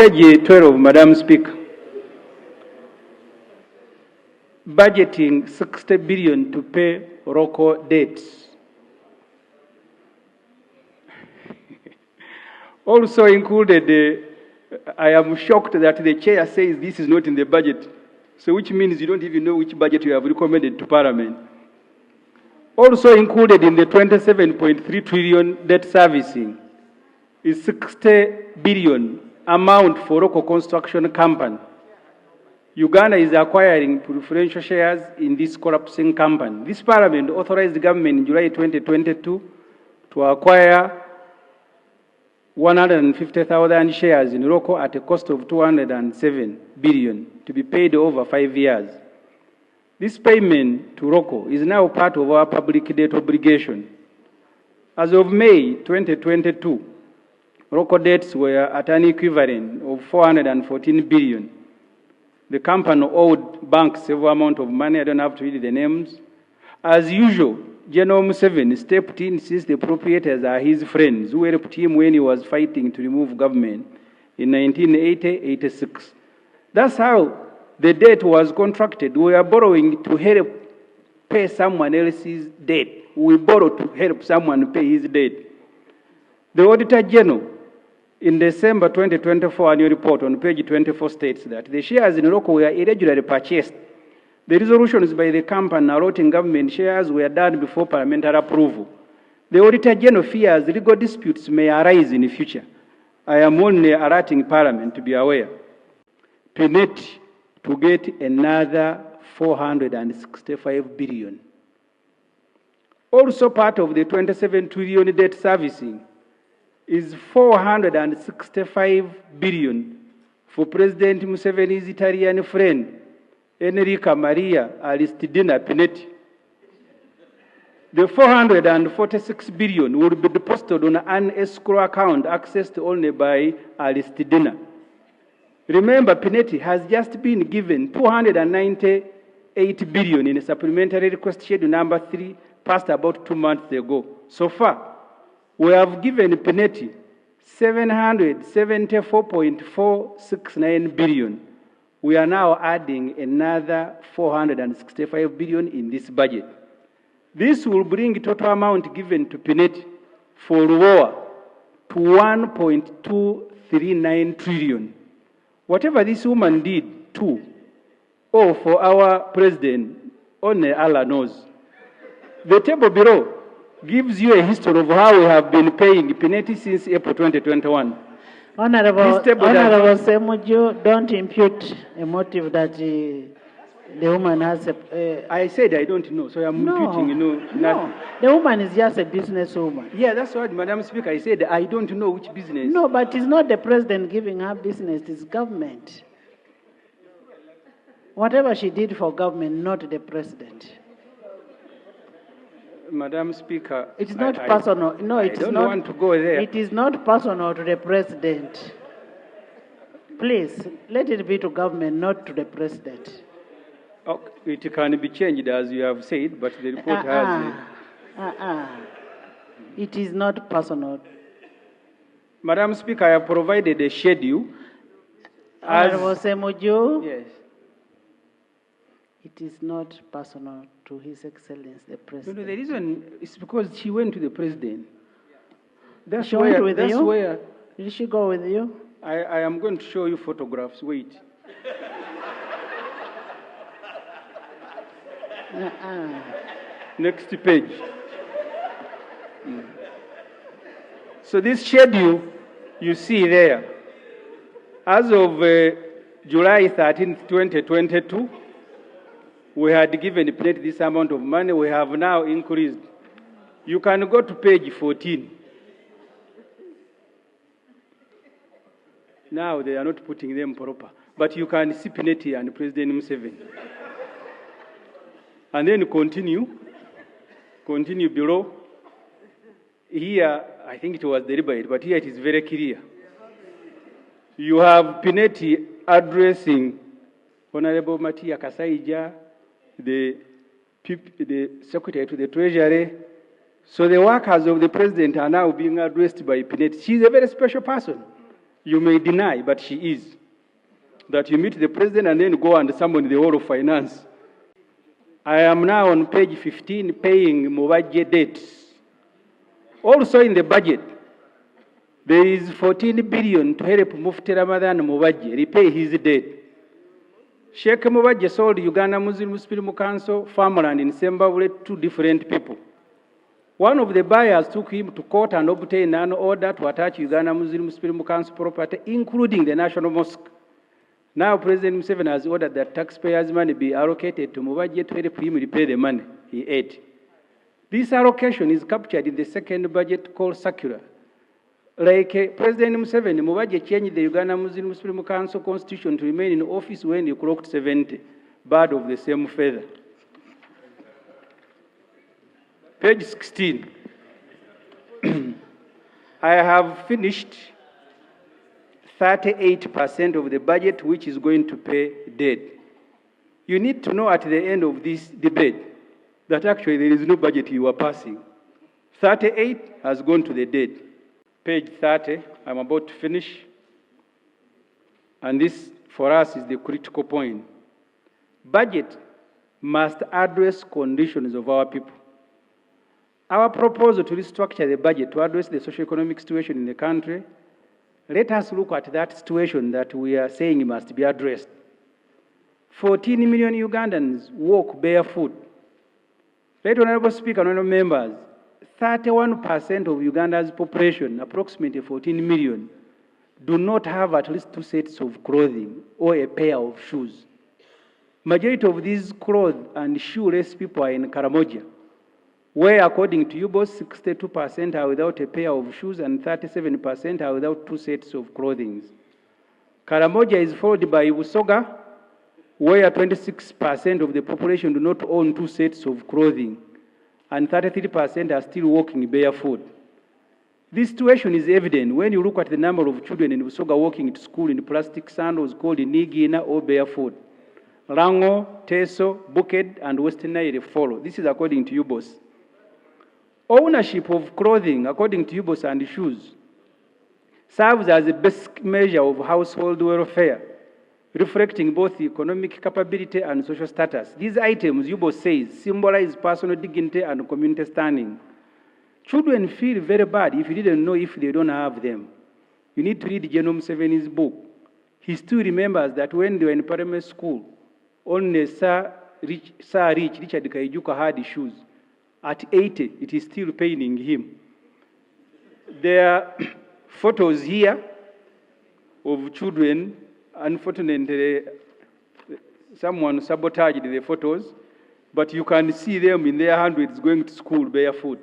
page 12, Madam Speaker. Budgeting 60 billion to pay Roco debts. Also included, I am shocked that the chair says this is not in the budget. So which means you don't even know which budget you have recommended to Parliament. Also included in the 27.3 trillion debt servicing is 60 billion amount for Roco construction company. Uganda is acquiring preferential shares in this collapsing company. This Parliament authorized the government in July 2022 to acquire 150,000 shares in Roco at a cost of 207 billion to be paid over 5 years. This payment to Roco is now part of our public debt obligation. As of May 2022, Roco debts were at an equivalent of 414 billion. The company owed banks several amount of money. I don't have to read the names. As usual, General Museveni stepped in since the proprietors are his friends who helped him when he was fighting to remove government in 1980-86. That's how the debt was contracted. We are borrowing to help pay someone else's debt. We borrow to help someone pay his debt. The Auditor General, in December 2024 annual report on page 24 states that the shares in Roco were irregularly purchased. The resolutions by the company allotting government shares were done before parliamentary approval. The Auditor General fears legal disputes may arise in the future. I am only alerting Parliament to be aware. Permit to get another 465 billion. Also part of the 27 trillion debt servicing is 465 billion for President Museveni's Italian friend, Enrica Maria Aristidina Pinetti. The 446 billion will be deposited on an escrow account accessed only by Aristidina. Remember, Pinetti has just been given 298 billion in a supplementary request schedule number 3, passed about 2 months ago. So far, we have given Pinetti 774.469 billion. We are now adding another 465 billion in this budget. This will bring total amount given to Pinetti for Ruoa to 1.239 trillion. Whatever this woman did too, or for our president, only Allah knows. The table below gives you a history of how we have been paying Pinetti since April 2021. Honorable Ssemujju, don't impute a motive that the woman has I said I don't know, so I'm imputing, No, the woman is just a businesswoman. Yeah, that's what, Madam Speaker, I said I don't know which business. No, but it's not the president giving her business, it's government. Whatever she did for government, not the president. Madam Speaker, it's not personal. No, it is not. I don't want to go there. It is not personal to the president. Please, let it be to government, not to the president. Oh, it can be changed, as you have said, but the report has... It is not personal. Madam Speaker, I have provided a schedule. Honorable Ssemujju. Yes. It is not personal to His Excellency the President. No, the reason is because she went to the President. Did she go with you? I am going to show you photographs. Wait. Next page. So this schedule you see there, as of July 13th, 2022, we had given Pinetti this amount of money. We have now increased. You can go to page 14. Now they are not putting them proper. But you can see Pinetti and President Museveni. And then continue below. Here, I think it was deliberate, but here it is very clear. You have Pinetti addressing Honorable Matia Kasaija, the Secretary to the Treasury. So the workers of the President are now being addressed by Pinetti. She's a very special person. You may deny, but she is. That you meet the president and then go and summon the whole of finance. I am now on page 15, paying Mubadge debts. Also in the budget, there is 14 billion to help Mufti Ramadan Mubadge repay his debt. Sheikh Mubadge sold Uganda Muslim Council farmland in Zimbabwe to 2 different people. One of the buyers took him to court and obtained an order to attach Uganda Muslim Council property, including the National Mosque. Now President Museveni has ordered that taxpayers' money be allocated to Mubadge to help him repay the money he ate. This allocation is captured in the second budget called circular. Like President Museveni, Mubadge changed the Uganda Muslim Council constitution to remain in office when he clocked 70, bird of the same feather. Page 16. I have finished 38% of the budget which is going to pay debt. You need to know at the end of this debate that actually there is no budget you are passing. 38 has gone to the debt. Page 30, I'm about to finish. And this, for us, is the critical point. Budget must address conditions of our people. Our proposal to restructure the budget to address the socioeconomic situation in the country, let us look at that situation that we are saying must be addressed. 14 million Ugandans walk barefoot. Right, Honorable Speaker, Honorable Members, 31% of Uganda's population, approximately 14 million, do not have at least 2 sets of clothing or a pair of shoes. Majority of these clothes and shoeless people are in Karamoja, where according to UBOS, 62% are without a pair of shoes and 37% are without 2 sets of clothing. Karamoja is followed by Busoga, where 26% of the population do not own 2 sets of clothing, and 33% are still walking barefoot. This situation is evident when you look at the number of children in Busoga walking to school in plastic sandals called Nigina or barefoot. Rango, Teso, Buked, and Western Nile follow. This is according to UBOS. Ownership of clothing, according to UBOS and shoes, serves as a basic measure of household welfare, reflecting both economic capability and social status. These items, UBOS says, symbolize personal dignity and community standing. Children feel very bad if you didn't know if they don't have them. You need to read General Museveni's book. He still remembers that when they were in primary school, only Sir Richard Kaijuka had shoes. At 80, it is still paining him. There are photos here of children. Unfortunately, someone sabotaged the photos, but you can see them in their hundreds going to school barefoot.